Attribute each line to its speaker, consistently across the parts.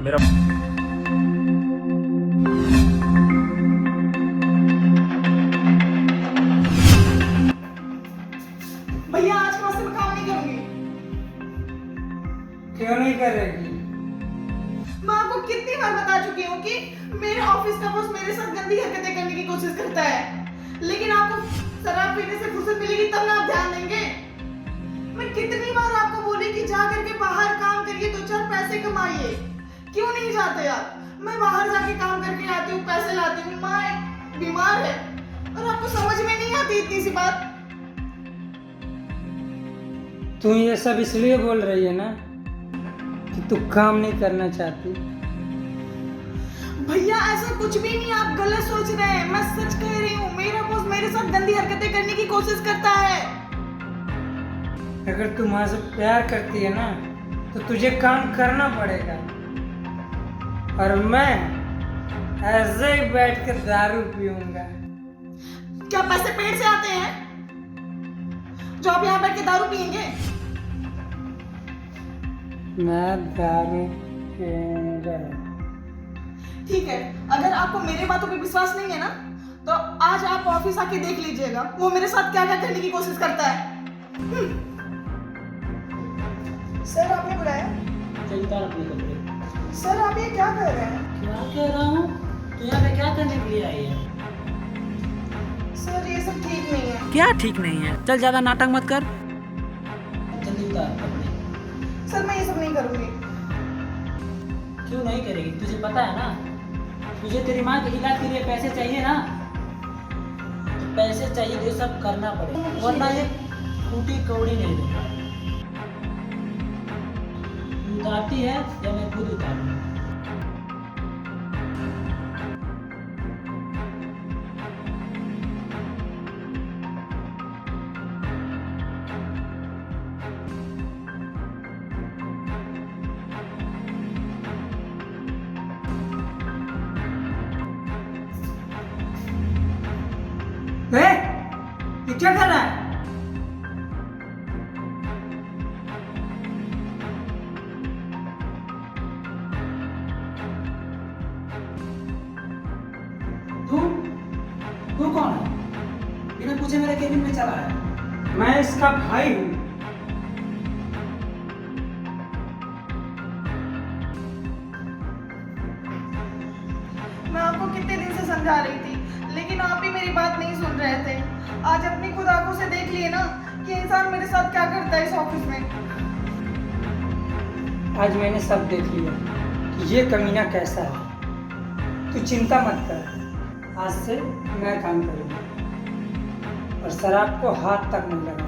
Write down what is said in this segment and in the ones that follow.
Speaker 1: मेरा
Speaker 2: भैया आज के बाद से मैं काम नहीं करूंगी।
Speaker 3: क्यों नहीं करेगी?
Speaker 2: मैं आपको कितनी बार बता चुकी हूँ कि मेरे ऑफिस का बॉस मेरे साथ गंदी हरकतें करने की कोशिश करता है, लेकिन आपको शराब पीने से फुर्सत मिलेगी तब ना आप ध्यान देंगे। मैं कितनी बार आपको बोली कि जा करके बाहर काम करिए, 2-4 पैसे कमाइए, क्यों नहीं जाते आप? मैं बाहर जाके काम करके आती हूँ, पैसे लाती हूँ, माँ बीमार है और आपको समझ में नहीं आती इतनी सी बात।
Speaker 3: तू ये सब इसलिए बोल रही है ना कि तू काम नहीं करना चाहती।
Speaker 2: भैया ऐसा कुछ भी नहीं, आप गलत सोच रहे हैं। मैं सच कह रही हूँ, मेरा बॉस मेरे साथ गंदी हरकतें करने की कोशिश करता है।
Speaker 3: अगर तू माँ से प्यार करती है ना तो तुझे काम करना पड़ेगा, और मैं ऐसे ही बैठ कर दारू पीऊंगा।
Speaker 2: क्या पैसे पेट से आते हैं जो आप यहाँ बैठ के दारू पियेंगे?
Speaker 3: मैं दारू पीऊंगा।
Speaker 2: ठीक है, अगर आपको मेरे बातों पे विश्वास नहीं है ना तो आज आप ऑफिस आके देख लीजिएगा वो मेरे साथ क्या क्या करने की कोशिश करता है। सर आपने बुलाया?
Speaker 4: चलता अपने कपड़े।
Speaker 2: सर आप ये क्या कर रहे हैं?
Speaker 4: क्या कह रहा हूँ? तो यहाँ पे क्या करने के लिए आई है?
Speaker 2: सर ये सब ठीक नहीं है।
Speaker 4: क्या ठीक नहीं है? चल ज्यादा नाटक मत कर। जल्दी उतार कपड़े।
Speaker 2: सर मैं ये सब नहीं करूंगी।
Speaker 4: क्यों नहीं करेगी? तुझे पता है ना, तुझे तेरी माँ के इलाज के लिए पैसे चाहिए ना, तो पैसे चाहिए तो ये सब करना पड़ेगा, वरना ये टूटी कौड़ी नहीं देगा। उतारती है या मैं खुद उतारूँ?
Speaker 3: ये क्या कर रहा है?
Speaker 4: तू तू कौन है? बिना पूछे मेरे केबिन में चला है।
Speaker 3: मैं इसका भाई हूँ।
Speaker 2: मैं आपको कितने दिन से समझा रही थी, लेकिन आप भी मेरी बात नहीं सुन रहे थे। आज अपनी खुद आंखों से देख लिए ना कि इंसान मेरे साथ क्या करता है इस ऑफिस में।
Speaker 3: आज मैंने सब देख लिया कि ये कमीना कैसा है। तू चिंता मत कर, आज से मैं काम करूँगा और शराब को हाथ तक नहीं लगा।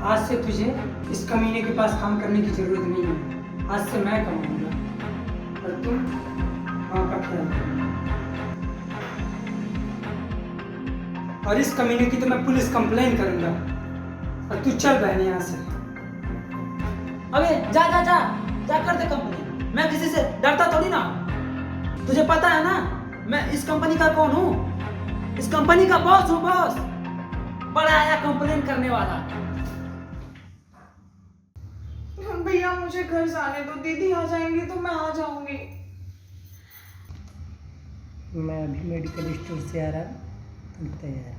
Speaker 3: आज से तुझे इस कमीने के पास काम करने की जरूरत नहीं है। आज से मैं कमाऊंगा और तुम माँ का ख्याल रखना। और इस कमीने की तो मैं पुलिस कंप्लेन करूंगा। और तू चल बहन यहाँ से।
Speaker 4: अबे जा जा जा जा कर दे कंपनी। मैं किसी से डरता थोड़ी ना। तुझे पता है ना मैं इस कंपनी का कौन हूँ? इस कंपनी का बॉस हूँ, बॉस। बड़ा आया कंप्लेन करने वाला।
Speaker 2: भैया मुझे घर जाने दो, दीदी आ जाएंगी तो मैं आ जाऊंगी।
Speaker 3: मैं अभी मेडिकल स्टोर से आ रहा हूँ, तुम तैयार है।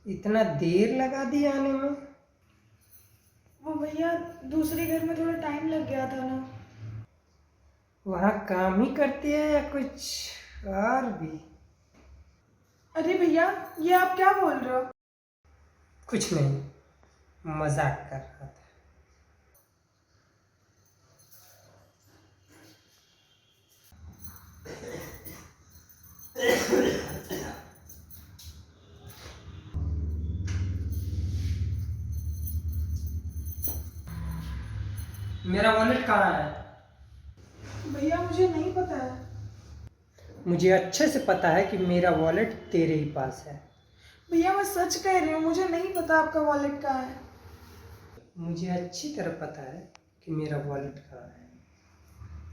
Speaker 3: इतना देर लगा दी आने में?
Speaker 2: वो भैया दूसरे घर में थोड़ा टाइम लग गया था ना।
Speaker 3: वहाँ काम ही करती है या कुछ और भी?
Speaker 2: अरे भैया ये आप क्या बोल रहे हो?
Speaker 3: कुछ नहीं, मजाक कर रहा था। मेरा वॉलेट कहाँ है?
Speaker 2: भैया मुझे नहीं पता है।
Speaker 3: मुझे अच्छे से पता है कि मेरा वॉलेट तेरे ही पास है।
Speaker 2: भैया मैं सच कह रही हूँ, मुझे नहीं पता आपका वॉलेट कहाँ है।
Speaker 3: मुझे अच्छी तरह पता है कि मेरा वॉलेट कहाँ है।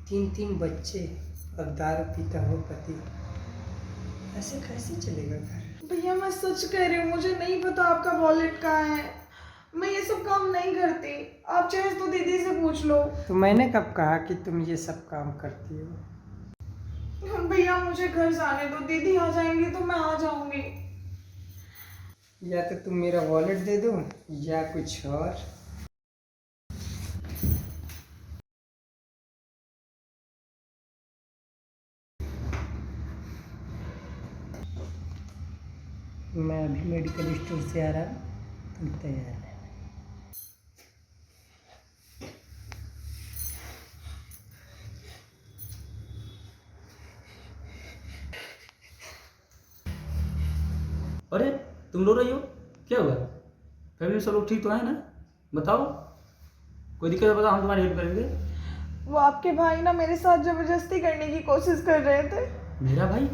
Speaker 3: 3 बच्चे और दारू पीता हो पति, ऐसे कैसे चलेगा घर?
Speaker 2: भैया मैं सच कह रही हूँ, मुझे नहीं पता आपका वॉलेट कहाँ है। मैं ये सब काम नहीं करती, आप चाहे तो दीदी से पूछ लो।
Speaker 3: तो मैंने कब कहा कि तुम ये सब काम करती हो?
Speaker 2: भैया मुझे घर जाने दो, दीदी आ जाएंगी तो मैं आ जाऊंगी।
Speaker 3: या तो तुम मेरा वॉलेट दे दो या कुछ और। मैं अभी मेडिकल स्टोर से आ रहा हूँ, तुम तैयार है?
Speaker 4: अरे तुम रो रही हो, क्या हुआ? फैमिली में सब लोग ठीक तो है ना? बताओ, कोई दिक्कत है बताओ, हम तुम्हारी हेल्प करेंगे।
Speaker 2: वो आपके भाई ना मेरे साथ जबरदस्ती करने की कोशिश कर रहे थे।
Speaker 4: मेरा भाई?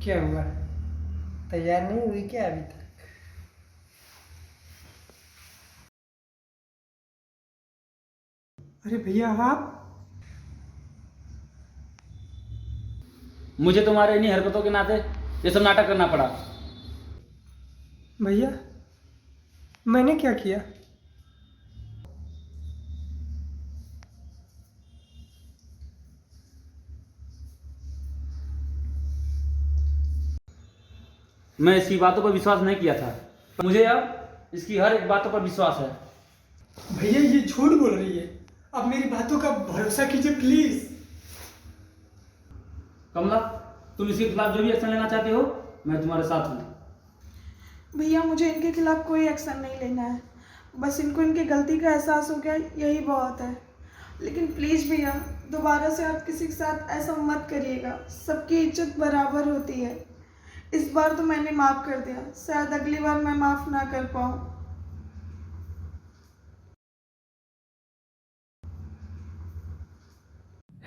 Speaker 3: क्या हुआ, तैयार नहीं हुई क्या अभी तक? अरे भैया आप,
Speaker 4: मुझे तुम्हारे इन्हीं हरकतों के नाते ये सब नाटक करना पड़ा।
Speaker 3: भैया मैंने क्या किया?
Speaker 4: मैं इसकी बातों पर विश्वास नहीं किया था, मुझे अब इसकी हर एक बातों पर विश्वास है।
Speaker 3: भैया ये झूठ बोल रही है, अब मेरी बातों का भरोसा कीजिए प्लीज।
Speaker 4: कमला, तुम इसके खिलाफ जो भी एक्शन लेना चाहते हो, मैं तुम्हारे साथ हूँ।
Speaker 2: भैया मुझे इनके खिलाफ कोई एक्शन नहीं लेना है, बस इनको इनकी गलती का एहसास हो गया, यही बहुत है। लेकिन प्लीज़ भैया दोबारा से आप किसी के साथ ऐसा मत करिएगा, सबकी इज्जत बराबर होती है। इस बार तो मैंने माफ़ कर दिया, शायद अगली बार मैं माफ़ ना कर पाऊँ।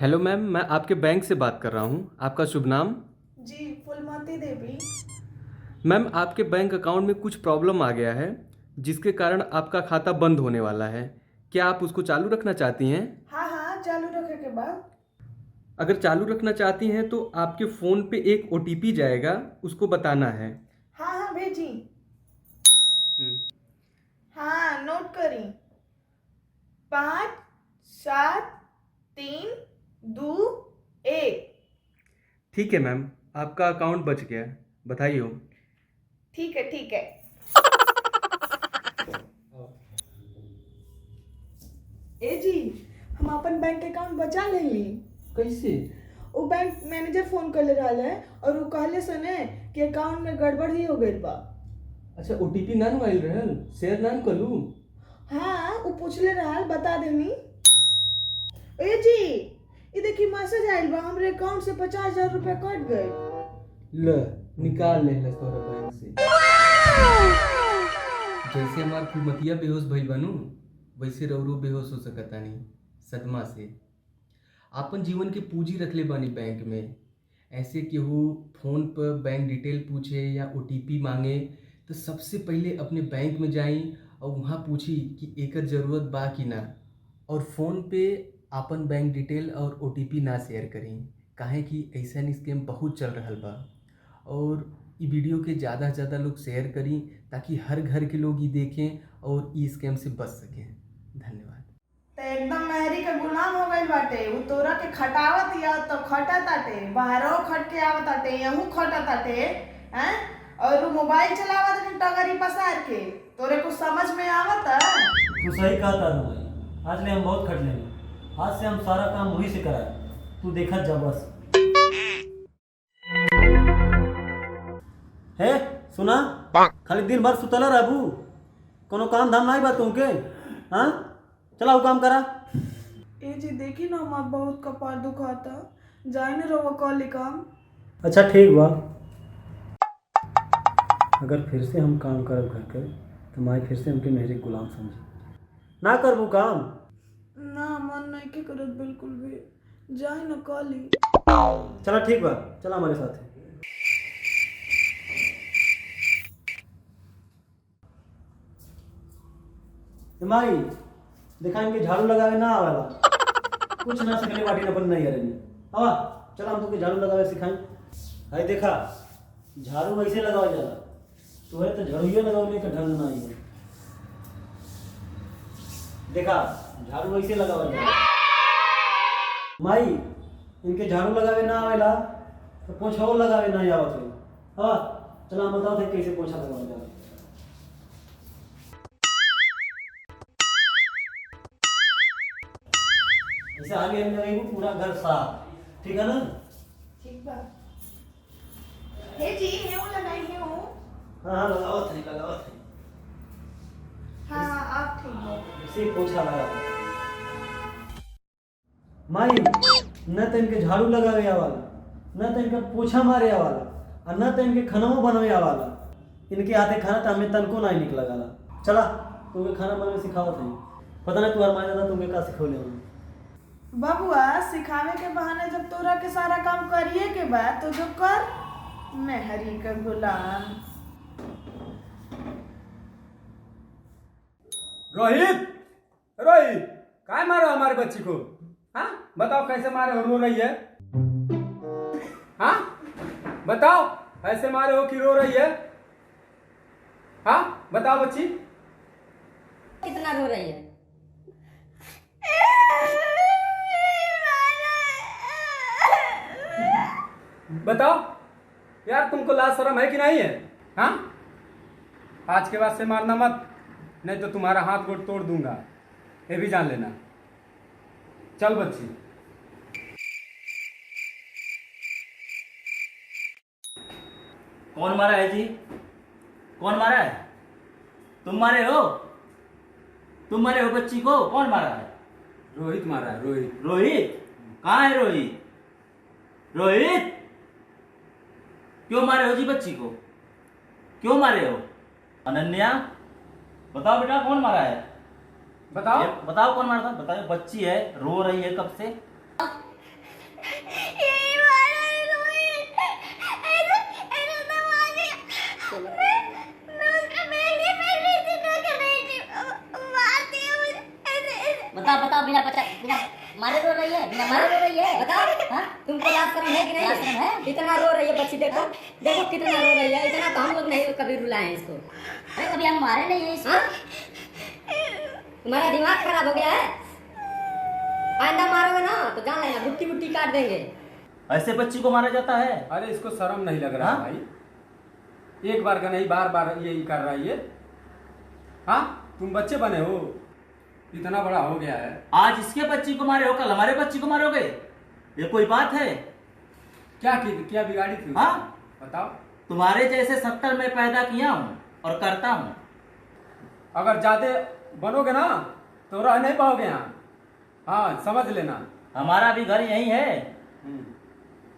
Speaker 1: हेलो मैम, मैं आपके बैंक से बात कर रहा हूँ। आपका शुभ नाम?
Speaker 2: जी फुलमती देवी।
Speaker 1: मैम आपके बैंक अकाउंट में कुछ प्रॉब्लम आ गया है, जिसके कारण आपका खाता बंद होने वाला है। क्या आप उसको चालू रखना चाहती हैं?
Speaker 2: हाँ हाँ, चालू रखने के बाद।
Speaker 1: अगर चालू रखना चाहती हैं तो आपके फ़ोन पे एक OTP जाएगा, उसको बताना है।
Speaker 2: हाँ हाँ भेजी।
Speaker 1: हम्म,
Speaker 2: हाँ नोट करी। 5 7 3 2 1।
Speaker 1: ठीक है मैम, आपका अकाउंट बच गया। बधाई हो।
Speaker 2: ठीक है ठीक है। ए जी, हम अपन बैंक अकाउंट बचा लेली।
Speaker 1: कैसे?
Speaker 2: वो बैंक मैनेजर फोन कर ले रहा है और वो कहले सने कि अकाउंट में गड़बड़ ही हो गई बा।
Speaker 1: अच्छा, OTP ना आइल रहल, शेयर ना कलू।
Speaker 2: हाँ वो पूछले रहा, बता देनी। ए जी, ये देखिए मैसेज आइल बा, हमरे अकाउंट से 50,000 रुपया कट गए।
Speaker 1: ल निकाल ले तोरा बैंक से। जैसे हमार फुलमतिया बेहोश भइल बनू, वैसे रौरो बेहोश हो सकता नहीं सदमा से। आपन जीवन के पूंजी रखले बानी बैंक में, ऐसे केहू फोन पर बैंक डिटेल पूछे या OTP मांगे तो सबसे पहले अपने बैंक में जाई और वहाँ पूछी कि एकर ज़रूरत बा कि ना, और फ़ोन पे आपन बैंक डिटेल और OTP ना शेयर करी। काहे कि ऐसा स्कैम बहुत चल रहा बा, और ई वीडियो के ज़्यादा से ज़्यादा लोग शेयर करी ताकि हर घर के लोग ये देखें और ई स्कैम से बच सकें। धन्यवाद।
Speaker 2: तो एकदम मेहरी का गुलाम हो गई बाटे। वो तोरा के खटावत या तो खटताटे, बाहरों खट के आवताटे, यहू खटताटे, हैं? और वो मोबाइल चलावत नहीं टगरी पसार के। तोरे को समझ में आवता?
Speaker 5: तू सही कहा था भाई, आज ले हम बहुत खट लेंगे। आज से हम सारा काम वही से कराए, तू देखा जा बस। हे सुना, खाली दिन भर सुतला रहबू, कोनो काम धाम नहीं बात कहूँ के? हाँ चला वो काम करा।
Speaker 2: ए जी देखी ना, हमार बहुत कपार दुखाता, जाए न रहो कॉली काम।
Speaker 5: अच्छा ठीक बा, अगर फिर से हम काम करब घर के तो माई फिर से हमके मेरे गुलाम समझे। ना करबू काम?
Speaker 2: ना मन नहीं के करत बिल्कुल भी, जाए न कॉली।
Speaker 5: चला ठीक बा, चला हमारे साथ। माई देखा इनके झाड़ू लगावे ना आवेला, कुछ ना सिखले बाटी अपन नहीं करेंगे। हवा चला हम तुमके झाड़ू लगावे सिखाई। हाय देखा झाड़ू वैसे लगावा जाला, तो है तो झाड़ूए लगावने का ढंग नहीं है। देखा झाड़ू वैसे लगावा जाला। माई इनके झाड़ू लगावे ना आवेला तो पोछा लगावे नहीं आवत है। हवा चला हम बताओ थे कैसे पोछा लगावा जाला। ऐसे आगे हम लगाएंगे पूरा घर साफ, ठीक है ना?
Speaker 2: ठीक बा। हे जी हे वो लगाई हे वो।
Speaker 5: हाँ लगाओ थे लगाओ थे।
Speaker 2: हाँ आप ठीक हो।
Speaker 5: इसे पोछा लगा। माई न तो इनके झाड़ू लगावे आवाला, न तो इनका पोछा मारे आवाला, और न तो इनके खाना बनावे आवाला। इनके हाथे खाना तो हमें तनको नहीं निक लगाला। चला तुम्हें खाना बनावे सिखावत है। पता नहीं तुम्हारा माँ दादा तुम्हें का सिखौले हो।
Speaker 2: बबुआ सिखावे के बहाने जब तोरा के सारा काम करिए के बाद तो जो कर, मैं हरी का गुलाम।
Speaker 6: रोहित, रोहित, काय मारो हमारे बच्ची को? हाँ बताओ कैसे मारे हो, रो रही है? हाँ बताओ ऐसे मारे हो कि रो रही है? हाँ बताओ बच्ची।
Speaker 7: कितना रो रही है?
Speaker 6: बताओ यार, तुमको लाज शर्म है कि नहीं है? हाँ आज के बाद से मारना मत, नहीं तो तुम्हारा हाथ गोड़ तोड़ दूंगा, ये भी जान लेना। चल बच्ची।
Speaker 8: कौन मारा है जी? कौन मारा है? तुम मारे हो? तुम मारे हो बच्ची को? कौन मारा है?
Speaker 6: रोहित मारा है, रोहित।
Speaker 8: रोहित? कहाँ है रोहित? रोहित क्यों मारे हो जी बच्ची को? क्यों मारे हो? अनन्या बताओ बेटा कौन मारा है?
Speaker 6: बताओ।
Speaker 8: बताओ कौन मारा था? बताओ। बच्ची है रो रही है कब से।
Speaker 7: बताओ बताओ, बिना मारे रो रही है? बिना मारे रो रही है? बताओ। हाँ तुमको लाज शर्म है कि नहीं? लाज शर्म है? इतना रो रही है बच्ची, देखो देखो कितना रो रही है। इतना तो हम लोग नहीं कभी रुलाए हैं इसको। अरे कभी हम मारे नहीं है इसको। तुम्हारा दिमाग खराब हो गया है? आइंदा मारोगे ना तो जान लेना गुट्टी गुट्टी काट देंगे।
Speaker 8: ऐसे बच्ची को मारा जाता है?
Speaker 6: अरे इसको शर्म नहीं लग रहा
Speaker 8: हाँ?
Speaker 6: भाई? एक बार का नहीं, बार बार यही कर रहा है ये। हाँ तुम बच्चे बने हो, इतना बड़ा हो गया है।
Speaker 8: आज इसके बच्ची को मारे हो, कल हमारे बच्ची को मारोगे? ये कोई बात है?
Speaker 6: क्या की, क्या बिगाड़ी थी?
Speaker 8: हाँ
Speaker 6: बताओ।
Speaker 8: तुम्हारे जैसे 70 में पैदा किया हूँ और करता हूँ।
Speaker 6: अगर ज्यादा बनोगे ना तो रह नहीं पाओगे यहाँ। हाँ समझ लेना।
Speaker 8: हमारा भी घर यही है,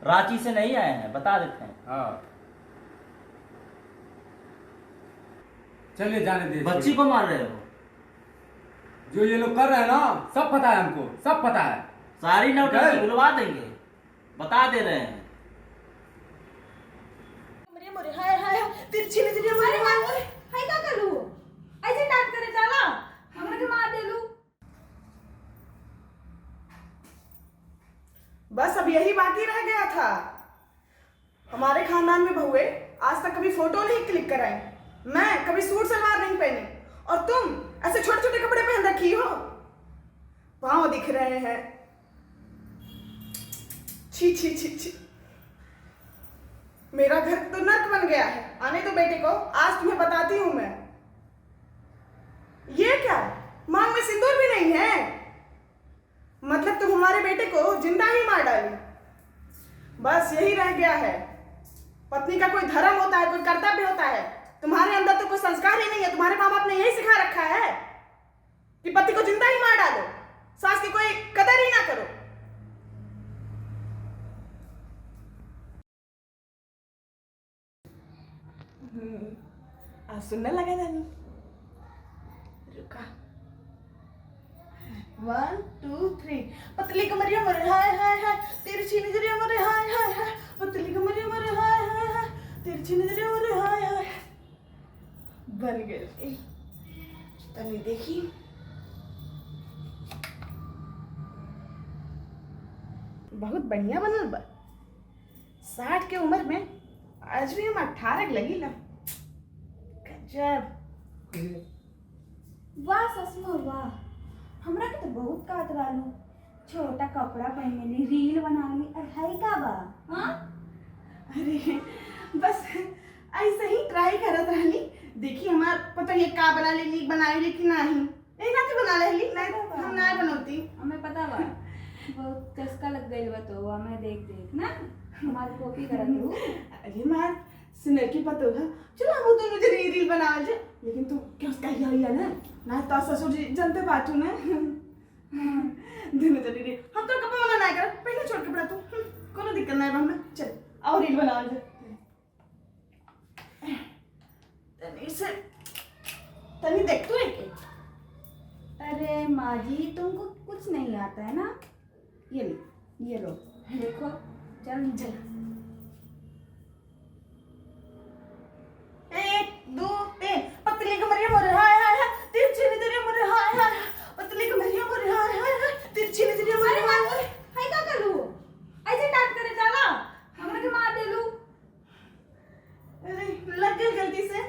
Speaker 8: रांची से नहीं आए हैं, बता देते हैं।
Speaker 6: हाँ चलिए जाने दे।
Speaker 8: बच्ची को मार रहे हो?
Speaker 6: जो ये लोग कर रहे हैं ना सब पता है हमको, सब पता है।
Speaker 8: सारी नौटंकी बुलवा देंगे, बता दे रहे हैं।
Speaker 2: मरे मरे हाय हाय तिरछी नजरिया मारे मारे हाय का करू ऐसे डांट करे जाला हमरा के मार देलू। बस अब यही बाकी रह गया था। हमारे खानदान में बहुए आज तक कभी फोटो नहीं क्लिक कराई, मैं कभी सूट सलवार नहीं पहनी, और तुम ऐसे छोटे छोटे कपड़े पहन रखी हो, पांव दिख रहे हैं। छी छी छी छी, मेरा घर तो नर्क बन गया है। आने दो बेटे को, आज तुम्हें बताती हूं मैं। ये क्या, मांग में सिंदूर भी नहीं है? मतलब तुम हमारे बेटे को जिंदा ही मार डाली। बस यही रह गया है। पत्नी का कोई धर्म होता है, कोई कर्तव्य होता है। तुम्हारे अंदर तो कोई संस्कार ही नहीं है। तुम्हारे माँ बाप ने यही सिखा रखा है कि पति को जिंदा ही मार डालो, सास की कोई कदर ही ना करो। आज सुनने लगा जानी, रुका 1 2 3 पतली कमरिया मरे हाय हाय हाय तिरछी नजरिया मरे हाय हाय हाय पतली कमरिया मरे हाय हाय हाय तिरछी नजरिया मरे हाय हाय बन गई तनी देखी बहुत बढ़िया बनल बा 60 के उम्र में आज भी हम 18 के लगी ना गजब
Speaker 9: वाह ससुर वाह हमरा के तो बहुत काट रहलू छोटा कपड़ा पहने ली रील बना ली और है का बा हाँ
Speaker 2: अरे बस ऐसे ही ट्राई करत रहली देखी हमार पता ये का बना लेली बनाई कि नहीं नहीं ना के बना लेली नहीं हम ना बनौती
Speaker 9: हमें पता बा बहुत चस्का लग गई बा तो हमें देख देख ना हमारी कॉपी करत हूँ
Speaker 2: अरे मार सुने की पता है चलो हम दोनों जने रील बना ले लेकिन तू क्या उसका ही है ना तो ससुर जी जानते बातू ना दोनों जने रील हम तो कब मना नहीं कर पहले छोड़ के पड़ा तू कोनो दिक्कत नहीं बहन चल और रील बना ले तनी से तनी देख तू एक
Speaker 9: अरे माँ जी तुमको कुछ नहीं आता है ना ये लो देखो चल
Speaker 2: चल 1 2 3 पतली कमरिया मोरे हाय हाय हाय तिरछी नजरिया मोरे हाय हाय पतली कमरिया मोरे हाय हाय हाय तिरछी नजरिया मोरे हाय हाय
Speaker 9: हाय का करू ऐसे डांट करे चला हमरा के मार देलू
Speaker 2: अरे लग गई गलती से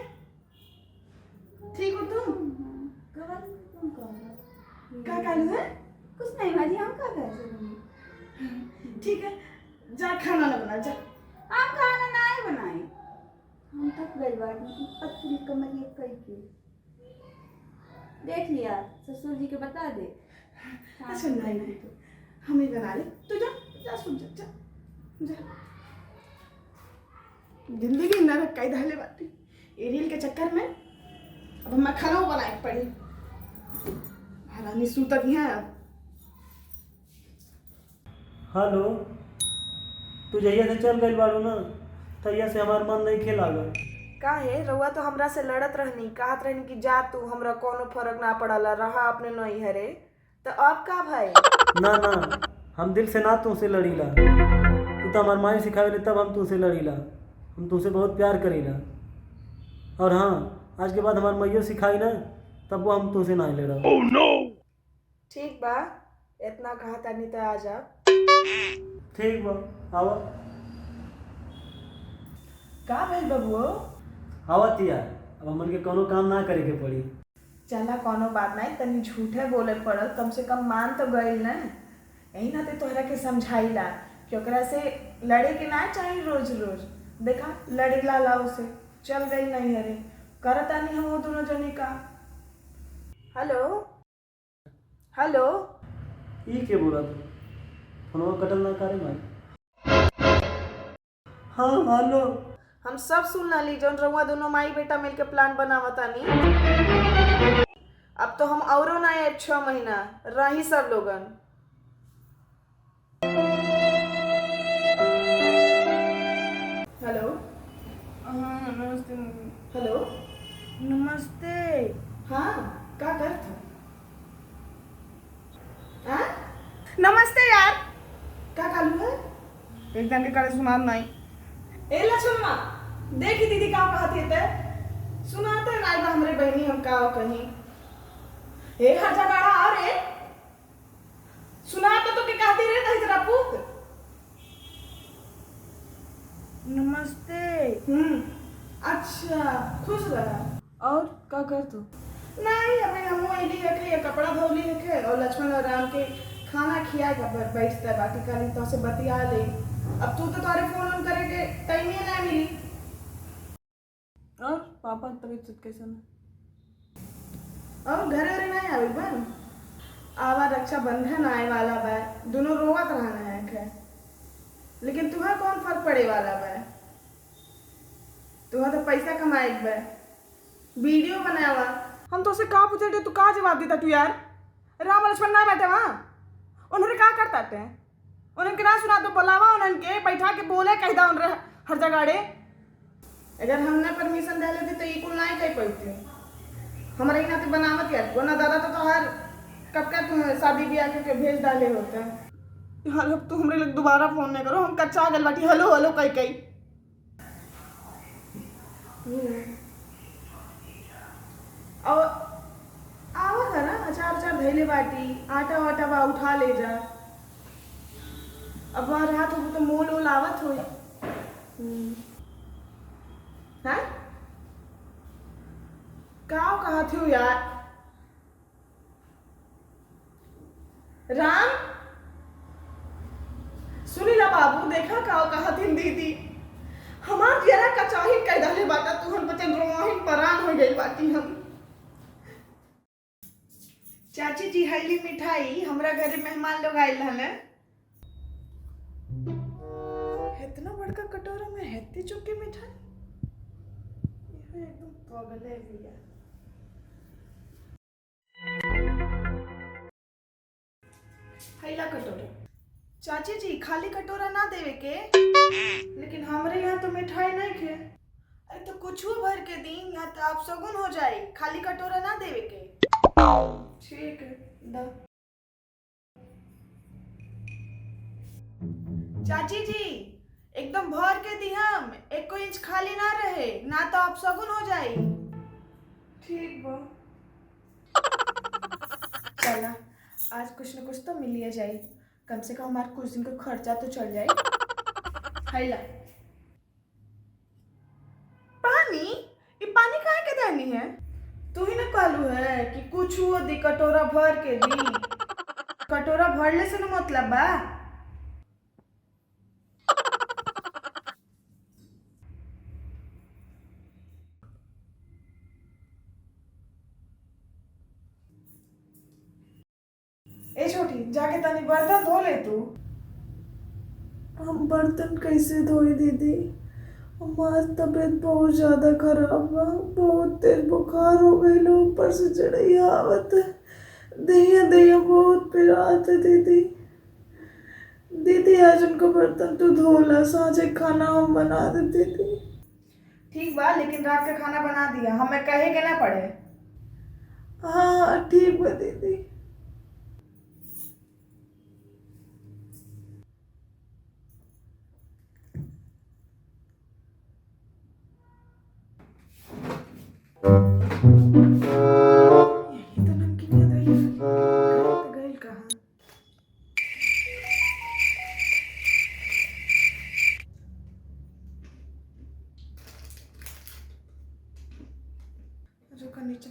Speaker 2: ठीक हो तुम क्या कालू है
Speaker 9: कुछ नहीं भाजी हम का कर सकते
Speaker 2: ठीक है जा खाना ना बना जा
Speaker 9: हम खाना नहीं बनाए हम थक गई बात पतली कमरिया कई के देख लिया ससुर जी के बता दे
Speaker 2: अच्छा नहीं नहीं तो हम ही बना ले तू जा जा सुन जा जा जा जिंदगी न रख कई धाले बाती ये रील के चक्कर में अब हम खाना बनाए पड़ी महारानी सूतत है अब
Speaker 5: हेलो तू जहिया से चल गई बाड़ू ना तहिया से हमार मन नहीं खेला गल
Speaker 2: काहे रउआ तो हमरा से लड़त रहनी कहत रहनी कि जा तू हमरा कोनो फर्क ना पड़ला रहा अपने नहीं हरे तो अब का भाई
Speaker 5: ना ना हम दिल से ना तुमसे लड़ीला तू तो हमार माई सिखावेले तब हम तुमसे लड़ीला हम तुमसे बहुत प्यार करीला और हाँ आज के बाद हमार मैयो सिखाई ना तब वो हम तुमसे ना लड़ा
Speaker 2: ठीक बा इतना कहा तानी तो आ जा
Speaker 5: ठीक बा आवा
Speaker 2: का भइल बबुओ
Speaker 5: आवा तिया अब हमन के कोनो काम ना करे के पड़ी
Speaker 2: चला कोनो बात नहीं तनी झूठे बोले पड़ल कम से कम मान तो गई ना यही ना ते तोहरा के समझाइला कि ओकरा से लड़े के ना चाहिए रोज रोज देखा लड़ीला लाओ से चल गई नहीं अरे करता नहीं हम वो दोनों जने का हेलो हेलो
Speaker 5: ई के बोला तू फोनवा कटल ना करे भाई हाँ हेलो
Speaker 2: हम सब सुन ली जौन रउआ दोनों माई बेटा मिलके प्लान बनावतानी अब तो हम औरो ना आए 6 महीना रही सब लोगन हेलो नमस्ते हेलो नमस्ते हाँ क्या करत हाँ नमस्ते यार क्या कालू है एकदम के करे सुनार नहीं ए लक्ष्मण माँ देखी दीदी का कहती है सुनाते नाई बा हमरे बहनी हम का कहीं ए हर जगह आ रे सुना तो के कहती रे नहीं तेरा पुत नमस्ते अच्छा खुश रहा और का कर तू नहीं अबे हम एली रखे ये कपड़ा धोली रखे और लक्ष्मण और राम के खाना खिया का बैठता बाकी काली तो से बतिया ले अब तू तो तारे फोन ऑन करे के टाइम ही ना मिली और पापा तबीयत कैसा और घर अरे नहीं आवे बन आवा रक्षाबंधन आए वाला बा दोनों रोवत रहना है खैर लेकिन तुम्हें कौन फर्क पड़े वाला बा तुम्हें तो पैसा कमाए बा वीडियो बनावा हम तो उसे कहा पूछे तू कहा जवाब देता तू यार राम लक्ष्मण ना बैठे वहाँ उन्होंने क्या करता थे उन्हें ना सुना तो बुलावा उन्हें बैठा के बोले कहता उन हर जगह अगर हमने परमिशन दे लेती तो ये कुल नहीं कह पाती हमारे यहाँ तो बनावत यार वरना दादा तो हर कब का तुम शादी ब्याह करके भेज डाले होते हैं। यार अब तू हमरे लोग दोबारा फोन नहीं करो, हम कच्चा गल बाटी हेलो हेलो कई कई। और आवा था ना अचार अचार धैले बाटी, आटा वाटा बा उठा ले जा। अब वहाँ रात हो तो मोल ओल आवत हो। हैं? कहा थे यार राम, सुनी ला बाबू, देखा कहा थी दीदी हमार जरा कचाही कह डाले बाटा, तू हम बचन रोहिन परान हो गई बाटी। हम चाची जी हैली मिठाई, हमरा घरे मेहमान लोग आयल हले। इतना बड़का कटोरा में हेती चुकी मिठाई, ये एकदम पागल है भैया। हैला कटोरा चाची जी, खाली कटोरा ना देवे के, लेकिन हमरे यहाँ तो मिठाई नहीं खे। अरे तो कुछ भर के दी, यहाँ तो आप सगुन हो जाए, खाली कटोरा ना देवे के। ठीक है दा। चाची जी एकदम भर के दी, हम 1 इंच खाली ना रहे, ना तो आप सगुन हो जाए। ठीक बा, चला आज कुछ न कुछ तो मिल ही जाए, कम से कम हमारे कुछ दिन का खर्चा तो चल जाए। हैला पानी, ये पानी काहे के देनी है? तू ही ना कहलू है कि कुछ हुआ दी कटोरा भर के दी, कटोरा भरले से ना मतलब बा। ए छोटी, जाके तनी बर्तन धो ले तू। हम बर्तन कैसे धोए दीदी, हमारी तबीयत बहुत ज्यादा खराब बा, बहुत तेज बुखार हो गई, ऊपर से चढ़ैया आवत है, दहिया दहिया बहुत पिरात है दीदी। दीदी आज उनको बर्तन तू धोला, साँझे खाना हम बना दे दीदी। ठीक बा, लेकिन रात का खाना बना दिया, हमें कहे के ना पड़े। हाँ ठीक बा दीदी। यही तो नमकीन याद आई है, गई कहाँ? रुका नीचे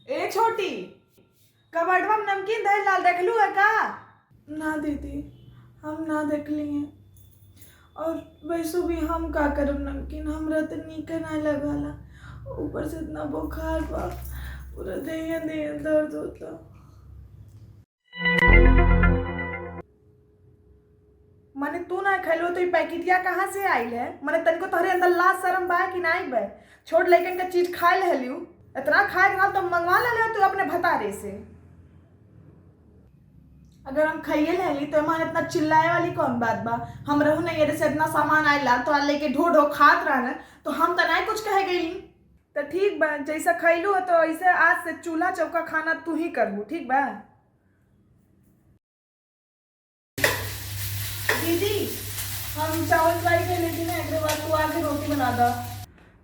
Speaker 2: ए छोटी, कबड़वा में नमकीन दही लाल देखलू है का? ना दीदी, हम ना देखली हैं, और वैसे भी हम का करब नमकीन, हमरा तो नीक ना लगाला, ऊपर से इतना बुखार बा, पूरा देह दर्द होता। माने तू ना खैलो तो ये पैकेटिया कहाँ से आइल है? माने तनिको तोहरे अंदर लाज शर्म बा कि नहीं बा? छोट लइकन का चीज खाए ले हलियो, इतना खाए ना तो मंगवा ले तू अपने भतारे से। अगर हम खाइए ले तो हमारे इतना चिल्लाए वाली कौन बात बा? हम रहू नहीं ये से इतना सामान आइला तो लेके ढो ढो खात रहना, तो हम तो नहीं कुछ कहे गई। तो ठीक बा, जैसा खैलू हो तो ऐसे आज से चूल्हा चौका खाना तू ही करबू, ठीक बा? दीदी हम चावल फ्राई कर लेती ना, एक बाद तू आके रोटी बना दा।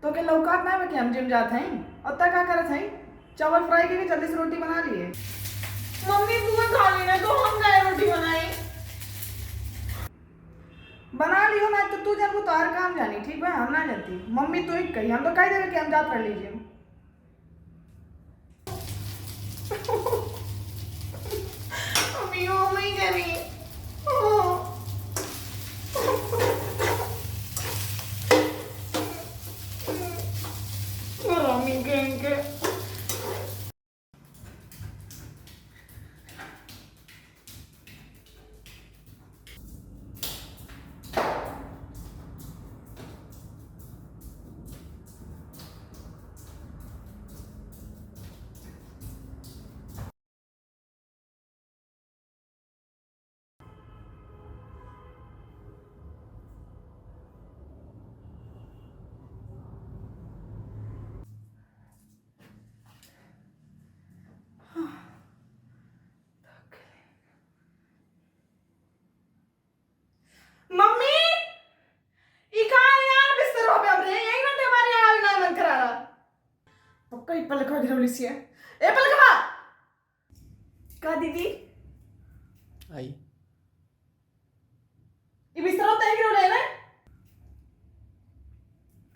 Speaker 2: तो के लौकात ना है कि हम जिम जाते हैं और तक क्या करत हैं? चावल फ्राई करके जल्दी से रोटी बना लिए। मम्मी तू खा लेना तो हम गए रोटी बनाई। बना लियो ना तो तू जब तार काम जानी, ठीक है? हम ना जानती, मम्मी तो ही कही, हम तो कह दे कि हम जात कर लीजिए। मम्मी वो नहीं करी। मम्मी के रोली सी है। ए पलकवा का दीदी
Speaker 1: आई
Speaker 2: ये बिस्तर होता है कि रोले ना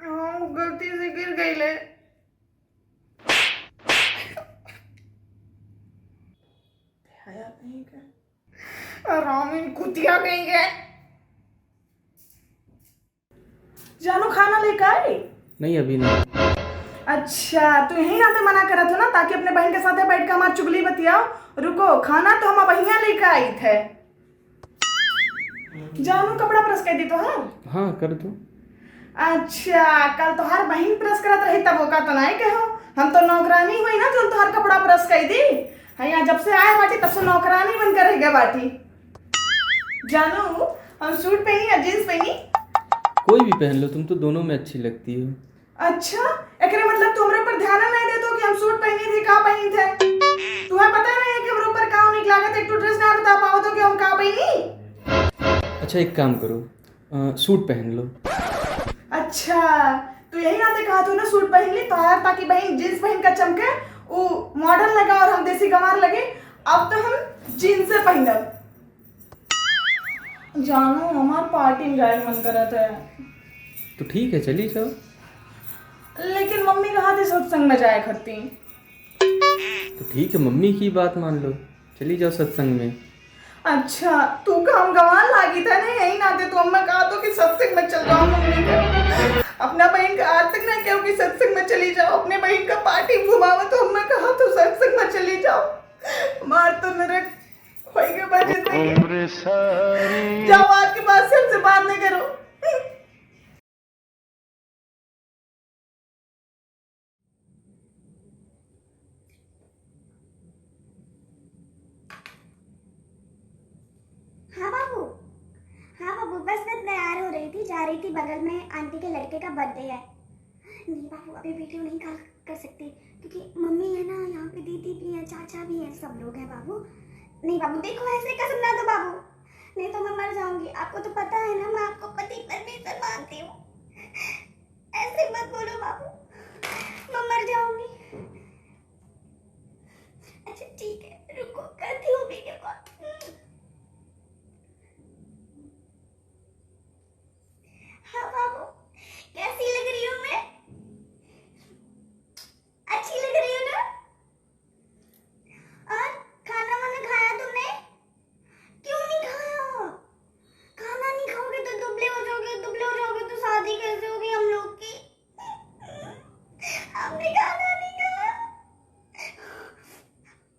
Speaker 2: हाँ गलती से गिर गई ले आया नहीं क्या रामीन कुतिया कहीं गए जानू खाना लेकर आई
Speaker 1: नहीं अभी नहीं।
Speaker 2: अच्छा तू यही ना तो मना करा था ना ताकि अपने बहन के साथ बैठ कर हमारी चुगली बतियाओ। रुको खाना तो हम वहिया लेकर आई थे। जानू कपड़ा प्रेस कर दी तो
Speaker 1: हाँ कर दो।
Speaker 2: अच्छा कल तो हर बहन प्रेस करत रही तब का तो नहीं कहो हम तो नौकरानी हुई ना जो तो हर कपड़ा प्रेस कर दी है यहाँ जब से आए बाटी तब से नौकरानी बनकर रह गए बाटी। जानू हम सूट पहनी या जींस पहनी
Speaker 1: कोई भी पहन लो तुम तो दोनों में अच्छी लगती हो।
Speaker 2: अच्छा एकरे मतलब तुमरे पर ध्यान नहीं देतो कि हम सूट पहनी थी का पहनी थे तुम्हें पता नहीं है कि हमरे ऊपर का निक लागत एक तो ड्रेस ना बता पाओ तो कि हम का पहनी।
Speaker 1: अच्छा एक काम करो सूट पहन लो।
Speaker 2: अच्छा तो यही ना ते कहा तू ना सूट पहन ली तो यार ताकि बहन जींस पहन कर चमके वो मॉडर्न लगा और हम देसी गंवार लगे। अब तो हम जींस से पहनब। जानू हमार पार्टी में जाए मन करत है
Speaker 1: तो ठीक है चली जाओ।
Speaker 2: लेकिन मम्मी कहा थी सत्संग में जाए करती।
Speaker 1: तो ठीक है मम्मी की बात मान लो चली जाओ सत्संग में।
Speaker 2: अच्छा तू काम गंवार लागी था नहीं यही नाते तो अम्मा कहा तो कि सत्संग में चल जाओ मम्मी के अपना बहन का आज तक ना क्यों कि सत्संग में चली जाओ अपने बहन का पार्टी घुमाओ तो अम्मा कहा तो सत्संग में चली जाओ। मार तो मेरे खोई के बजे जाओ आज के बाद से हमसे बात नहीं करो।
Speaker 9: हाँ बाबू बस मैं तैयार हो रही थी जा रही थी बगल में आंटी के लड़के का बर्थडे है। नहीं बाबू अभी वीडियो नहीं कॉल कर सकती क्योंकि मम्मी है ना यहाँ पे दीदी भी है चाचा भी है सब लोग हैं बाबू। नहीं बाबू देखो ऐसे कसम ना दो बाबू नहीं तो मैं मर जाऊंगी। आपको तो पता है ना मैं आपको पति परमेश्वर मानती हूँ। ऐसे मत बोलो बाबू मैं मर जाऊंगी। अच्छा ठीक है रुको करती हूँ वीडियो कॉल। हाँ बाबू कैसी लग रही हूँ मैं अच्छी लग रही हूँ ना। और खाना वाना खाया तुमने क्यों नहीं खाया। खाना नहीं खाओगे तो दुबले हो जाओगे तो शादी कैसे होगी हम लोग की। हमने खाना नहीं खाया।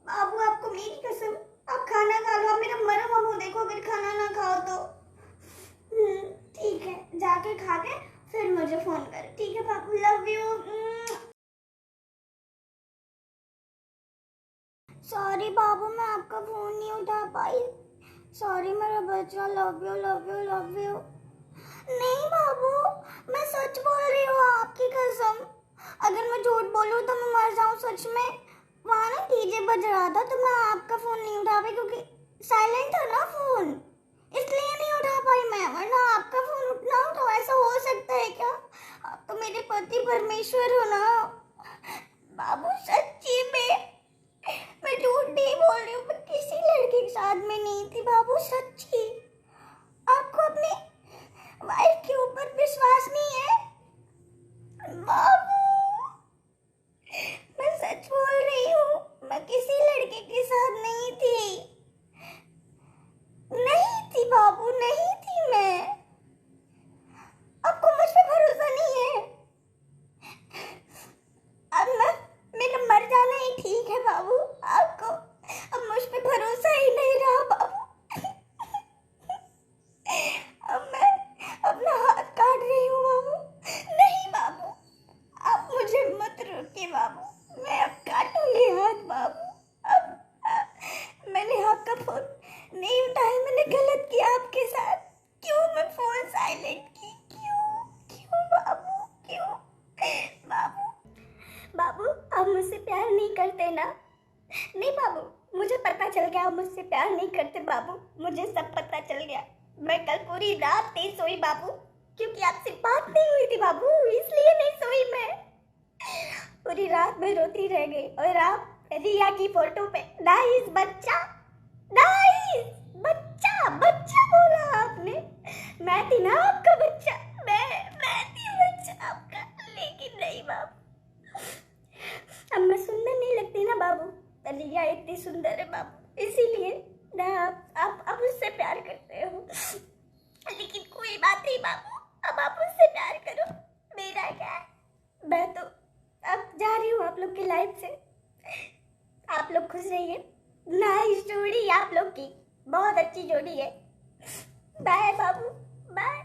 Speaker 9: बाबू आपको मेरी कसम आप खाना खा लो। आप मेरा मरा मुंह देखो अगर खाना ना खाओ तो। ठीक है जाके खा के फिर मुझे फोन कर। ठीक है बाबू लव यू। सॉरी बाबू मैं आपका फोन नहीं उठा पाई। सॉरी मेरा बच्चा love you love you love you. नहीं बाबू मैं सच बोल रही हूँ आपकी कसम। अगर मैं झूठ बोलूँ तो मैं मर जाऊँ सच में। वहाँ ना डीजे बज रहा था तो मैं आपका फोन नहीं उठा पाई क्योंकि साइलेंट था ना फोन इसलिए नहीं उठा पाई मैं। वरना आपका फोन उठना हो तो ऐसा हो सकता है क्या। आप तो मेरे पति परमेश्वर हो ना बाबू। सच्ची में मैं झूठ नहीं बोल रही हूँ। मैं किसी लड़के के साथ में नहीं थी बाबू सच्ची। आपको अपनी वाइफ के ऊपर विश्वास नहीं है बाबू। मैं सच बोल रही हूँ मैं किसी लड़के के साथ नहीं थी। नहीं थी बाबू नहीं थी मैं। आपको मुझ पे भरोसा नहीं है। अब मैं मेरा मर जाना ही ठीक है बाबू। आपको अब मुझ पे भरोसा ही नहीं रहा बाबू। अब मैं अपना हाथ काट रही हूँ बाबू। नहीं बाबू आप मुझे मत रोकिए बाबू। मैं अब काटूंगी हाथ बाबू। अब मैंने आपका फोन नहीं उठाया। मैंने गलत किया आपके साथ। क्यों मैं फोन साइलेंट की क्यों क्यों बाबू क्यों बाबू। बाबू आप मुझसे प्यार नहीं करते ना। नहीं बाबू मुझे पता चल गया आप मुझसे प्यार नहीं करते बाबू। मुझे सब पता चल गया। मैं कल पूरी रात नहीं सोई बाबू क्योंकि आपसे बात नहीं हुई थी बाबू इसलिए नहीं सोई मैं। पूरी रात में रोती रह गई। और आप रिया की फोटो पे नाइस बच्चा, नाइस बच्चा, बच्चा बोला आपने। मैं थी ना आपका बच्चा, मैं थी बच्चा आपका। लेकिन नहीं बाबू, अब मैं सुंदर नहीं लगती ना बाबू। रिया इतनी सुंदर है बाबू, इसीलिए ना आप उससे प्यार करते हो। लेकिन कोई बात नहीं बाबू, अब आप उससे प्यार करो, मेरा क्या है। मैं तो अब जा रही हूँ आप लोग की लाइफ से। आप लोग खुश रहिए। नाइस जोड़ी आप लोग की, बहुत अच्छी जोड़ी है। बाय बाबू, बाय।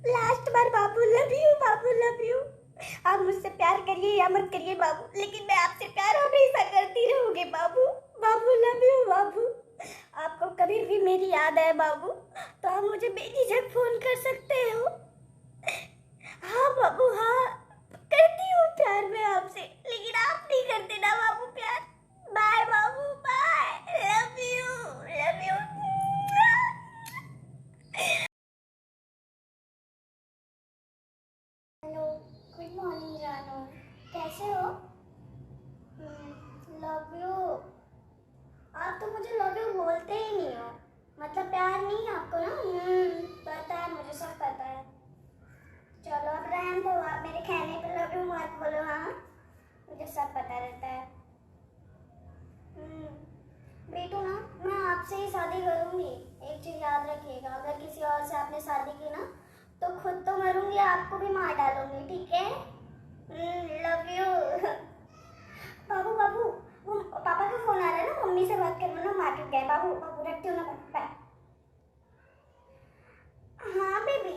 Speaker 9: लास्ट बार बाबू, लव यू बाबू, लव यू। आप मुझसे प्यार करिए या मत करिए बाबू, लेकिन मैं आपसे प्यार हमेशा करती रहूंगी बाबू। बाबू लव यू बाबू। आपको कभी भी मेरी याद आए बाबू तो आप मुझे बेझिझक फोन कर सकते हो। हाँ बाबू, हाँ करती हूँ प्यार मैं आपसे, लेकिन आप नहीं करते ना बाबू प्यार। बाय बाबू, bye, love you, love you. Hello, good morning जानू, कैसे हो? Love you. आप तो मुझे लव यू बोलते ही नहीं हो, मतलब प्यार नहीं है आपको ना। पता है मुझे, सब पता है। चलो अब रहने दो, आप मेरे कहने पे लव यू मत बोलो। हाँ, मुझे सब पता रहता है। बेटू ना, मैं आपसे ही शादी करूंगी। एक चीज याद रखिएगा, अगर किसी और से आपने शादी की ना तो खुद तो मरूंगी, आपको भी मार डालूंगी, ठीक है? Love you. बाबू बाबू, वो पापा का फोन आ रहा है ना, मम्मी से बात करना ना, मार्केट गए। बाबू बाबू रखती हूँ ना, बाय। हाँ बेबी।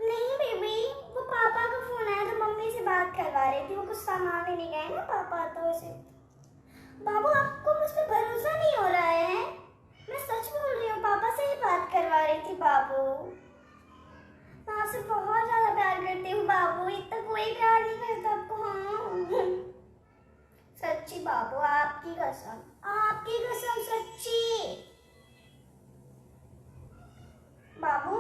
Speaker 9: नहीं बेबी, वो पापा का फोन आया तो मम्मी से बात करवा रही थी, वो कुछ सामान लेने गए ना पापा, तो उसे। बाबू आपको मुझ पर भरोसा नहीं हो रहा है? मैं सच बोल रही हूँ, पापा से ही बात करवा रही थी बाबू। मैं आपसे बहुत ज्यादा प्यार करती हूँ बाबू, इतना कोई प्यार नहीं करता आपको। हाँ सच्ची बाबू, आपकी कसम, आपकी कसम, सच्ची। बाबू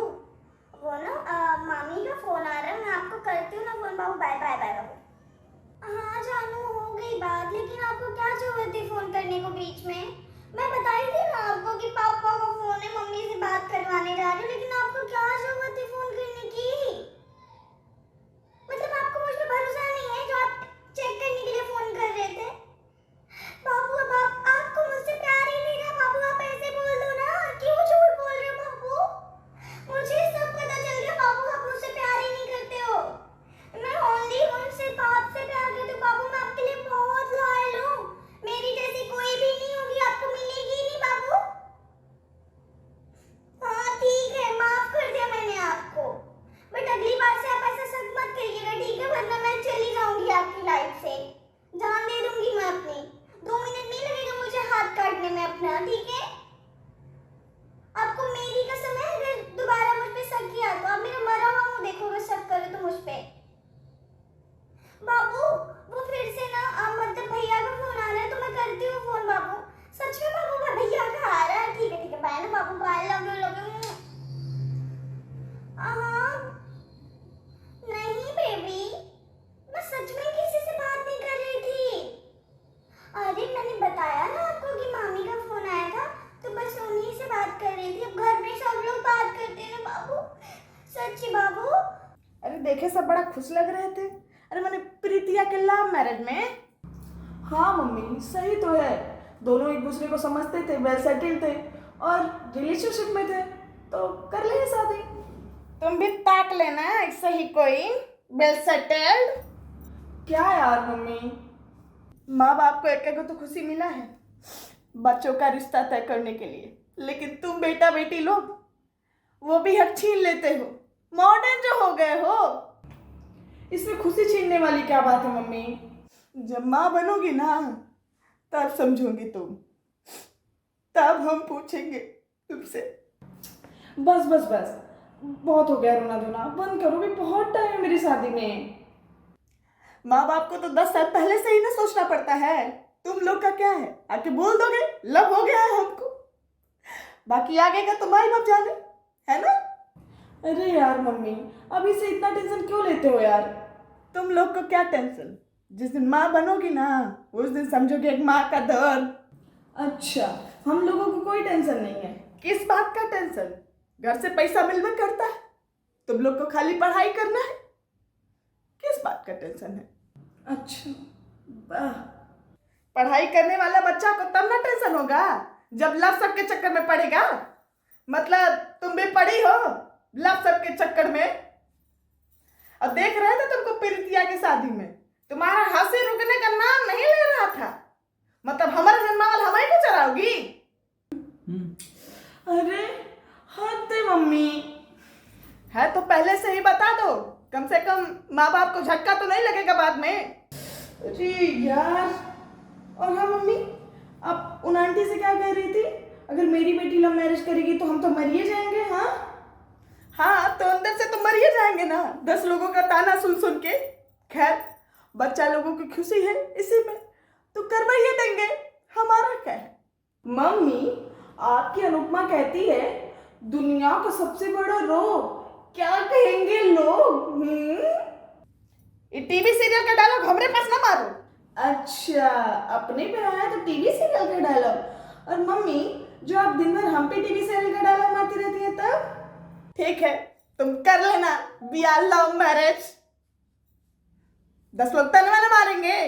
Speaker 9: वो ना मामी का फोन आ रहा है, मैं आपको करती हूँ ना फोन बाबू। बाय बाय बाय बाबू। हाँ जानू, हो गई बात, लेकिन आपको क्या जरूरत थी फोन करने को बीच में? मैं बताई थी ना आपको कि पापा का फोन है, मम्मी से बात करवाने जा रही हूँ, लेकिन आपको क्या जरूरत थी फोन करने की? मतलब आपको मुझ पर भरोसा नहीं है जो आप चेक करने के लिए फोन कर रहे थे? बाबू अब आपको मुझसे प्यार ही नहीं रहा बाबू, आप ऐसे बोल दो ना, क्यों झूठ बोल रहे हो बाबू? मुझे सब पता चल गया बाबू, आप मुझसे प्यार ही नहीं करते हो। मैं ओनली सिर्फ आपसे प्यार करती हूँ बाबू, मैं आपके लिए बहुत लॉयल हूँ। मेरी जैसी कोई भी नहीं होगी, आपको मिलेगी ही नहीं बाबू। हाँ ठीक है, माफ कर दिया मैंने आपको, बट अगली बार से आप ऐसा सब मत करिएगा, ठीक है? वरना मैं चली जाऊंगी आपकी लाइफ से, जान दे दूंगी मैं अपनी। 2 मिनट नहीं लगेगा मुझे हाथ काटने में अपना, ठीक है? आपको मेरी कसम है, अगर दोबारा मुझ पे शक किया तो आप मेरा मरा हुआ मुंह देखोगे, शक करो तो मुझ पे। बाबू वो फिर से ना मतलब भैया का फोन आ रहा है, तो मैं करती हूँ फोन बाबू। सच में बाबू का भैया का आ रहा है? ठीक है बाय ना बाबू, bye, love you, love you. नहीं बेबी, मैं सच में किसी से बात नहीं कर रही थी। अरे मैंने बताया ना आपको कि मामी का फोन आया था, तो बस उन्हीं से बात कर रही थी। अब घर में सब लोग बात करते हैं ना बाबू, सच्ची बाबू।
Speaker 2: अरे देखे सब बड़ा खुश लग रहे थे। अरे मैंने प्रीतिया के लव मैरिज में। हाँ मम्मी सही तो है, दोनों एक दूसरे को समझते थे, वेल सेटल्ड थे और रिलेशनशिप में थे, तो कर ले शादी। तुम भी ताक लेना ऐसे ही कोई वेल सेटल्ड। क्या यार मम्मी, माँ बाप को एक तो खुशी मिला है बच्चों का रिश्ता तय करने के लिए, लेकिन तुम बेटा बेटी लोग वो भी हक छीन लेते हो, मॉडर्न जो हो गए हो। इसमें खुशी छीनने वाली क्या बात है मम्मी? जब माँ बनोगी ना तब समझोगी तुम, तब हम पूछेंगे तुमसे। बस बस बस, बहुत हो गया रोना धोना, बंद करो भी, बहुत टाइम है मेरी शादी में। माँ बाप को तो 10 साल पहले से ही ना सोचना पड़ता है। तुम लोग का क्या है, आके बोल दोगे लव हो गया है हमको, बाकी आगे का तो माई बाप जाने, है ना? अरे यार मम्मी, अभी से इतना टेंशन क्यों लेते हो यार? तुम लोग को क्या टेंशन, जिस दिन माँ बनोगी ना उस दिन समझोगे एक माँ का दर्द। अच्छा, हम लोगों को कोई टेंशन नहीं है। किस बात का टेंशन? घर से पैसा मिलने करता है, तुम लोग को खाली पढ़ाई करना है। किस बात का टेंशन है? अच्छा, वाह। पढ़ाई करने वाला बच्चा को तब ना टेंशन होगा जब लव सब के चक्कर में पड़ेगा। मतलब तुम भी पड़ी हो लव सब के चक्कर में। अब देख रहे थे तुमको प्रीतिया की शादी में, तुम्हारा हंसी रुकने का नाम नहीं ले रहा था। मतलब हमारे जन्मावल हमें को चराओगी? अरे हद है मम्मी। है तो पहले से ही बता दो, कम से कम माँ बाप को झटका तो नहीं लगेगा बाद में। अरे यार। और हाँ मम्मी, आप उन आंटी से क्या कह रही थी? अगर मेरी बेटी लव मैरिज करेगी तो हम तो मरिए जाएंगे। हाँ तो अंदर से तो मरिए जाएंगे ना, 10 लोगों का ताना सुन सुन के। खैर बच्चा लोगों की खुशी है इसी में, तो करवाइए देंगे, हमारा क्या है। मम्मी, आपकी अनुपमा कहती है दुनिया का सबसे बड़ा रोग, क्या कहेंगे लोग? ये टीवी सीरियल का डायलॉग हमारे पास ना मारो। अच्छा, अपने पे आया तो टीवी सीरियल का डायलॉग। और मम्मी, जो आप दिन भर हम पे टीवी सीरियल का डायलॉग मारती रहती है तब? ठीक है, तुम कर लेना वी आर लव मैरिज। 10 लोग तन वाले मारेंगे,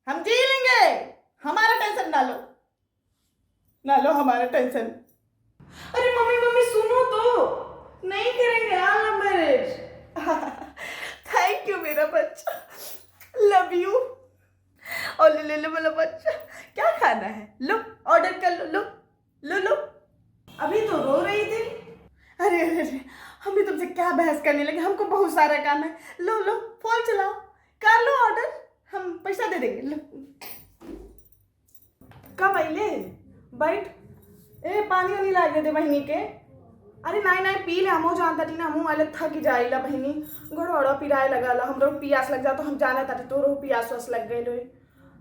Speaker 2: हम जी लेंगे, हमारा टेंशन ना लो, ना लो हमारा टेंशन। अरे मम्मी मम्मी सुनो तो, नहीं करेंगे लव मैरिज। थैंक यू मेरा बच्चा, लव यू। और ले लो मेरा बच्चा, क्या खाना है? लो ऑर्डर कर लो, लो लो लो। अभी तो रो रही थी। अरे अरे अरे, हम भी तुमसे क्या बहस करने लगे, हमको बहुत सारा काम है। लो लो फोन चलाओ, कर लो ऑर्डर, हम पैसा दे देंगे। लो कब आइले? बैठ। ए पानी वानी लागे दे बहनी के। अरे नहीं नहीं पी ले, हमो जानता थी ना, हमो वाले थक जाइला बहनी, घोड़ा पिराए लगाला, हमरो पियास लग जा तो हम जाना था तोरो पियास वास लग गए लोई।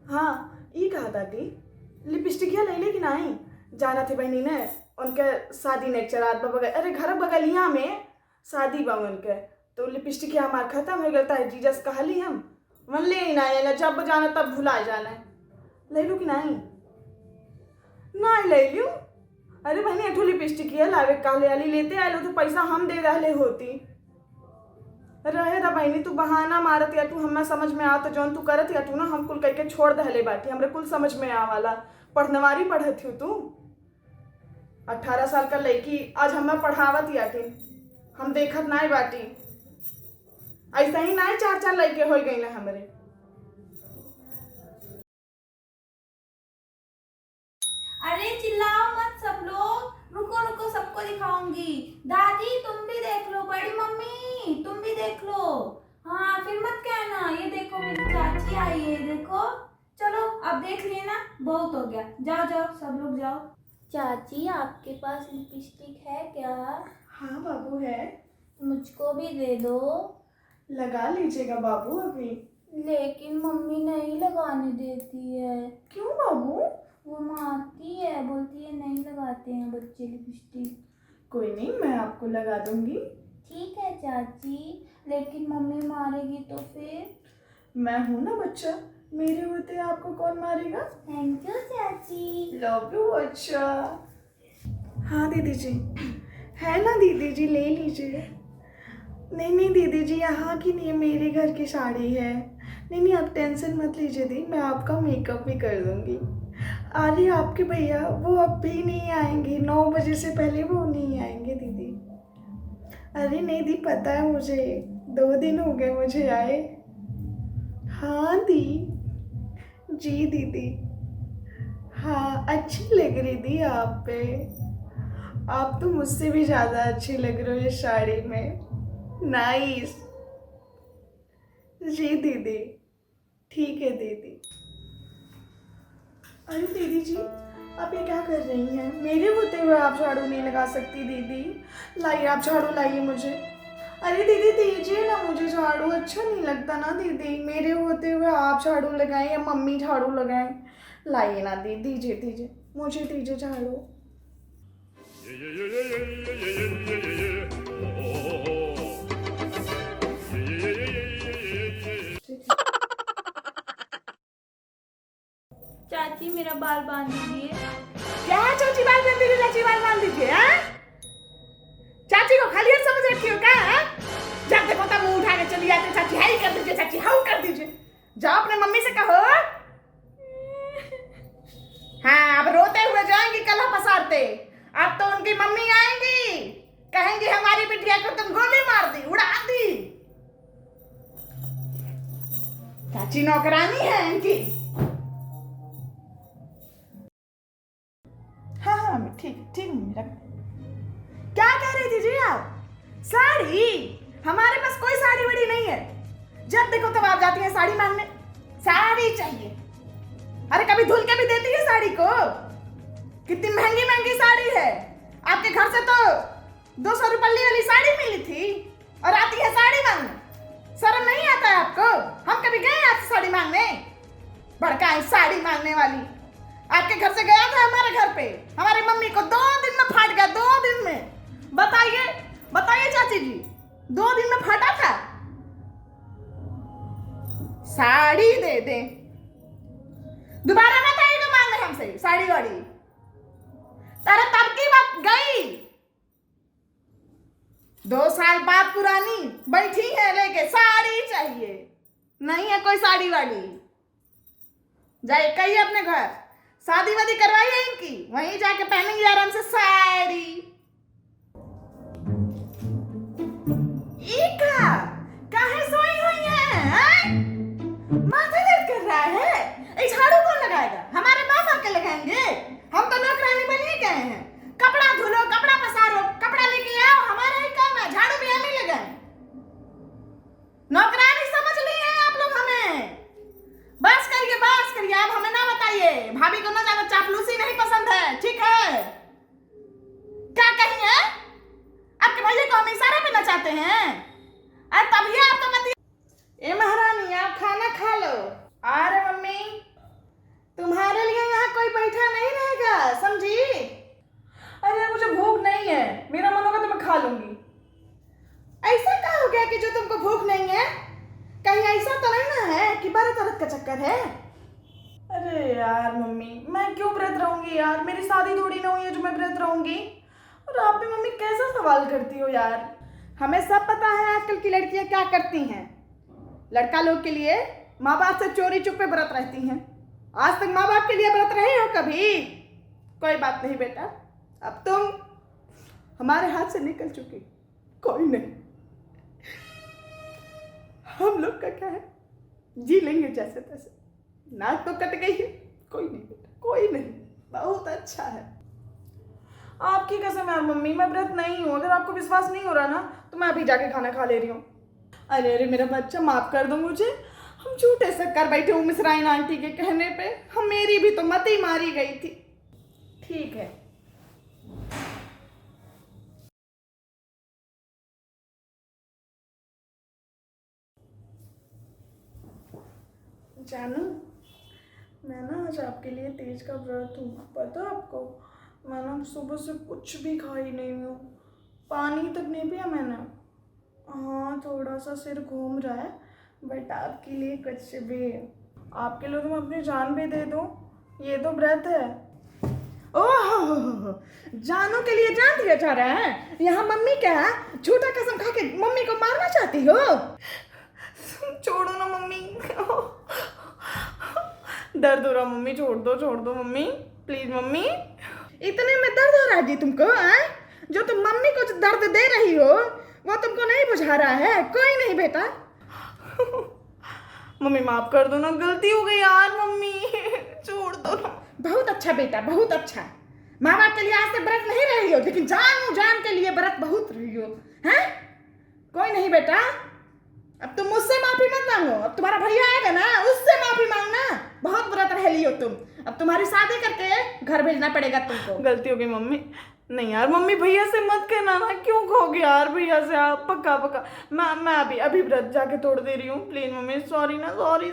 Speaker 2: हाँ ये कहा था कि लिपस्टिकिया ले ले कि नहीं? जाना थी बहनी ने, उनके शादी नेक्चर रात बगल, अरे घर बगलिया में शादी बा उनके, तो लिपस्टिकिया हमार खत्म हो गया है। जीजस कहली हम मन ले ही ना, जब जाना तब भुला जाना है। ले लू कि नहीं? नहीं ले लू। अरे बहनी एठो लिपस्टिकिया लावे काले वाली लेते आए लो तो पैसा हम दे रहे होती। रहे दा बहनी, तू बहाना मारत या तू हमें समझ में आ तो जौन तू करत या तू ना हम कुल कह छोड़ दहले बाटी, हमरे कुल समझ में आ वाला। पढ़नवारी पढ़त हो तू, 18 साल का लड़की आज हमें पढ़ावत या थी, हम देखत ना बाटी। ऐसा ही ना 4-4 लड़के हो गई ना हमारे।
Speaker 10: अरे चिल्लाओ मत सब लोग, रुको रुको सबको दिखाऊंगी। दादी तुम भी देख लो, बड़ी मम्मी तुम भी देख लो। हाँ फिर मत कहना, ये देखो मेरी चाची आई है, देखो। चलो अब देख लेना, बहुत हो गया, जाओ जाओ सब लोग जाओ। चाची आपके पास लिपस्टिक है क्या?
Speaker 2: हाँ बाबू है।
Speaker 10: मुझको भी दे दो।
Speaker 2: लगा लीजिएगा बाबू अभी।
Speaker 10: लेकिन मम्मी नहीं लगाने देती है।
Speaker 2: क्यों बाबू?
Speaker 10: वो मारती है, बोलती है नहीं लगाते हैं बच्चे लिपस्टिक।
Speaker 2: कोई नहीं, मैं आपको लगा दूंगी।
Speaker 10: ठीक है चाची, लेकिन मम्मी मारेगी तो फिर?
Speaker 2: मैं हूं ना बच्चा, मेरे होते आपको कौन मारेगा?
Speaker 10: थैंक यू चाची।
Speaker 2: लव यू बच्चा। हाँ दीदी जी, है ना दीदी जी, ले लीजिए। नहीं नहीं दीदी जी, यहाँ की नहीं है, मेरे घर की साड़ी है। नहीं नहीं आप टेंशन मत लीजिए दी, मैं आपका मेकअप भी कर दूंगी। अरे आपके भैया वो अब भी नहीं आएंगे, 9 बजे से पहले वो नहीं आएंगे दीदी। अरे नहीं दी, पता है मुझे, 2 दिन हो गए मुझे आए। हाँ दी जी दीदी। हाँ अच्छी लग रही थी आप पे, आप तो मुझसे भी ज़्यादा अच्छी लग रहे हो इस साड़ी में। नाइस जी दीदी। ठीक है दीदी। अरे दीदी जी आप ये क्या कर रही हैं? मेरे होते हुए आप झाड़ू नहीं लगा सकती दीदी। लाइए आप झाड़ू लाइए मुझे। अरे दीदी दीजिए ना मुझे झाड़ू, अच्छा नहीं लगता ना दीदी, मेरे होते हुए आप झाड़ू लगाएं या मम्मी झाड़ू लगाएं। लाइए ना दीदी, दीजिए दीजिए मुझे, दीजिए झाड़ू।
Speaker 10: मेरा बाल बांध दीजिए।
Speaker 2: क्या है चाची बाल बांध दीजिए, चाची बाल बांध दीजिए? हाँ, चाची को खाली हाथ समझ रखी हो क्या? हाँ? जब देखो तब मुंह उठा के चली आते, चाची हाई कर दीजिए, चाची हाउ कर दीजिए। जाओ अपने मम्मी से कहो। हाँ, अब रोते हुए जाएंगी कलह पसारते। अब तो उनकी मम्मी आएंगी, कहेंगी हमारी बिटिया को तुम गोली मार दी, उड़ा दी। चाची नौकरानी है इनकी। हाँ हाँ मम्मी, ठीक ठीक मम्मी, रख। क्या कह रही थी जी आप? साड़ी? हमारे पास कोई साड़ी वड़ी नहीं है। जब देखो तब आप जाती हैं साड़ी मांगने। साड़ी चाहिए? अरे कभी धुल के भी देती है साड़ी को? कितनी महंगी महंगी साड़ी है। आपके घर से तो 200 रुपये वाली साड़ी मिली थी और आती है साड़ी मांगने। शर्म नहीं आता है आपको? हम कभी गए आपसे साड़ी मांगने? भड़काए साड़ी मांगने वाली। आपके घर से गया था हमारे घर पे, हमारी मम्मी को 2 दिन में फाट गया, 2 दिन में। बताइए बताइए चाची जी, 2 दिन में फाटा था। साड़ी दे दे, दोबारा मत आइएगा मांगने हमसे साड़ी वाड़ी। तारा तब की बात गई, 2 साल बाद पुरानी बैठी है लेके साड़ी चाहिए। नहीं है कोई साड़ी वाड़ी। जाइए कहिए अपने घर, शादी वादी करवाइए इनकी, वहीं जाके पहनेंगे आराम से साड़ी। इका काहे सोई हुई है? माथा दर्द कर रहा है? इस झाड़ू कौन लगाएगा? हमारे बाप आके लगाएंगे? हम तो नौकरानी बनिए गए हैं। कपड़ा धुलो, कपड़ा पसारो, कपड़ा लेके आओ, हमारा ही काम है। झाड़ू भी हम ही लगाए। नौकरानी समझ लिए हैं आप लोग हमें। बस करिए, आप हमें ना बताइए। भाभी को ना ज्यादा चापलूसी नहीं पसंद है, ठीक है? क्या कही है? आपके भैया को हम इशारा पे नचाते हैं? अरे तभी आपका पति। ए महारानी, आप खाना खा लो। अरे मम्मी, तुम्हारे लिए यहाँ कोई बैठा नहीं रहेगा, समझी? अरे मुझे भूख नहीं है, मेरा मन होगा तो मैं खा लूंगी। ऐसा क्या हो गया कि जो तुमको भूख नहीं है? कहीं ऐसा तो नहीं ना है कि व्रत का चक्कर है? अरे यार मम्मी, मैं क्यों व्रत रहूंगी यार? मेरी शादी थोड़ी ना हुई है जो मैं व्रत रहूंगी। और आप भी मम्मी कैसा सवाल करती हो यार? हमें सब पता है आजकल की लड़कियां क्या करती हैं। लड़का लोग के लिए माँ बाप से चोरी चुपे व्रत रहती हैं। आज तक माँ बाप के लिए व्रत रहे हो कभी? कोई बात नहीं बेटा, अब तुम हमारे हाथ से निकल चुकी। कोई नहीं, हम लोग का क्या है, जी लेंगे जैसे तैसे। नाक तो कट गई है, कोई नहीं बेटा, कोई नहीं, बहुत अच्छा है। आपकी कसम यार मम्मी, मैं व्रत नहीं हूँ। अगर आपको विश्वास नहीं हो रहा ना तो मैं अभी जाके खाना खा ले रही हूँ। अरे अरे मेरा बच्चा, माफ कर दो मुझे। हम झूठे शक्कर बैठे हूँ मिश्राइन आंटी के कहने पे। हम मेरी भी तो मत ही मारी गई थी। ठीक है। जानू, मैं ना आज आपके लिए तेज का व्रत हूँ, पता आपको? मैं ना सुबह से कुछ भी खाई नहीं हूँ, पानी तक नहीं पिया मैंने। हाँ, थोड़ा सा सिर घूम रहा है, बट आपके लिए कुछ भी। आपके लिए तो मैं अपनी जान भी दे दूँ, ये तो व्रत है। ओह, जानू के लिए जान दिया जा रहा है? यहाँ मम्मी क्या झूठा कसम खा के मम्मी को मारना चाहती हो? छोड़ो ना मम्मी, दर्द हो रहा मम्मी, छोड़ दो मम्मी, प्लीज मम्मी। इतने में दर्द हो रहा है जी तुमको? जो तुम मम्मी को दर्द दे रही हो वो तुमको नहीं बुझा रहा है? कोई नहीं बेटा, मम्मी माफ कर दो ना, गलती हो गई यार मम्मी, छोड़ दो ना। बहुत अच्छा बेटा, बहुत अच्छा। माँ बाप के लिए आज से व्रत नहीं रही हो, लेकिन जान के लिए व्रत बहुत रही हो, हैं? कोई नहीं बेटा, अब तुम मुझसे माफी मत मांगो। अब तुम्हारा भैया आएगा ना, उससे माफी मांगना। बहुत व्रत रह ली हो तुम, अब तुम्हारी शादी करके घर भेजना पड़ेगा तुमको। गलती हो गई मम्मी। नहीं यार मम्मी, भैया से मत कहना ना, क्यों कहोगे यार भैया से आप? पक्का मैं अभी व्रत जाके तोड़ दे रही हूँ, प्लीज मम्मी, सॉरी ना, सॉरी।